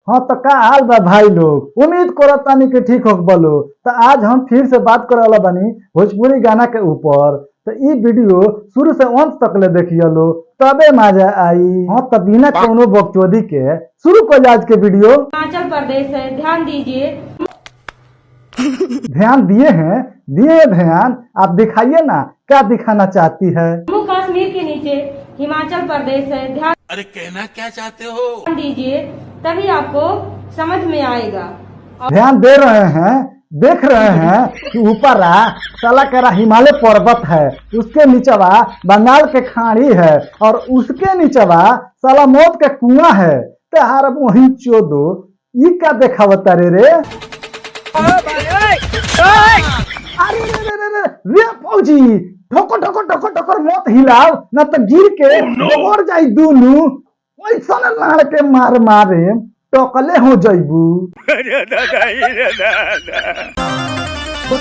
हाँ तो का हाल बा भाई लोग, उम्मीद करत तानी कि ठीक हो बोलो। तो आज हम फिर से बात करे वाला बानी भोजपुरी गाना के ऊपर। तो ये वीडियो शुरू से अंत तक ले देखिए लो, तबे मजा आई। हाँ तो बिना कोनो बकचोदी के शुरू कर आज के वीडियो। हिमाचल प्रदेश है, ध्यान दीजिए। ध्यान दिए ध्यान। आप दिखाइए ना क्या दिखाना चाहती है। जम्मू कश्मीर के नीचे हिमाचल प्रदेश है, ध्यान अरे कहना क्या चाहते हो? दीजिए, तभी आपको समझ में आएगा। ध्यान दे रहे हैं, देख रहे हैं कि ऊपर साला करा हिमालय पर्वत है, उसके नीचवा बंगाल के खाड़ी है और उसके नीचवा साला मौत के कुआं है। तहार वही चोदो ई का देखावता रे। अरे रे फौजी, ठोकर ठोकर ठोकर ठोकर मत हिलाओ न तो गिर के डोर जाई दूनु। ऐसा लाड़ के मार मारे टोकले हो जाइबू।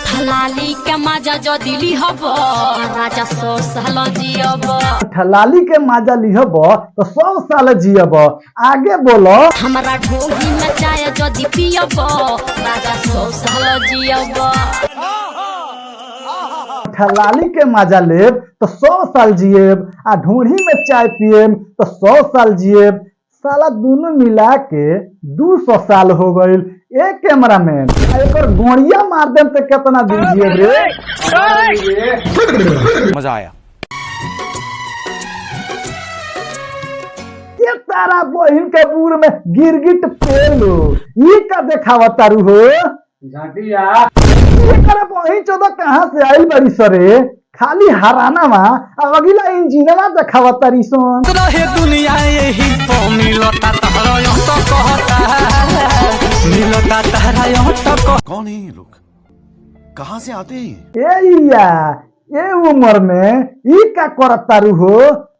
ठलाली के माजा जो दिली हब राजा 100 साल जियब। ठलाली के माजा लिहब तो 100 साल जियब। आगे बोलो। हमरा ढोली में चाय जो दी पियब राजा 100 साल जियब। ठलाली के माजा लेब तो 100 साल जिएब, आ ढूंढी में चाय पिएम तो 100 साल जिएब। साला दोनों मिला के 200 साल हो गईल। एक कैमरामैन एक गोड़िया मार देम तो कितना दिन जिएब रे। मजा आया। ये तारा बहिन के बूर में गिरगिट पेलो ये का देखावा तारू हो। झाटिया ये करे बहिन चोदा कहां से आई बड़ी सरे, खाली हराना मा अब अगला इंजीनियरा देखावा तारी सोन। रहे दुनिया यही तो मिलता तहरा यो तो कहता मिलता तहरा यो तो। कौन है ये लोग? कहाँ से आते हैं? ये उम्र में ई का करत तारू हो।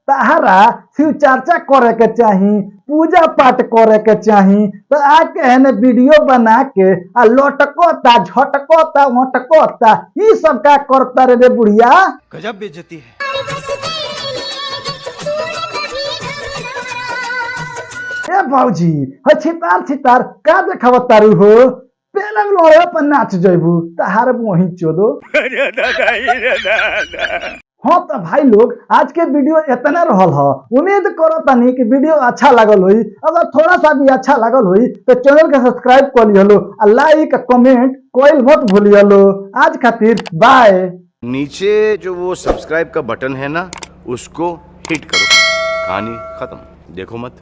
तहारा शिव चर्चा करे के चाही, पूजा पाठ करे के चाही, तो आके है वीडियो बना के आ लटकोता झटकोता वटकोता ई सब का करता रे बुढ़िया। गजब बेइज्जती है। ए भौजी ह छितार छितार का देखावत तारू हो। पहले लोड़े पर नाच जइबू तहार वही चोदो। हाँ तो भाई लोग आज के वीडियो इतना रहल है। उम्मीद करो तनी कि वीडियो अच्छा लगल हुई। अगर थोड़ा सा भी अच्छा लगल हुई तो चैनल के सब्सक्राइब कर लियो लो, लाइक कमेंट कोई मत भूलियो लो। आज खातिर बाय। नीचे जो वो सब्सक्राइब का बटन है ना, उसको हिट करो। कहानी खत्म, देखो मत।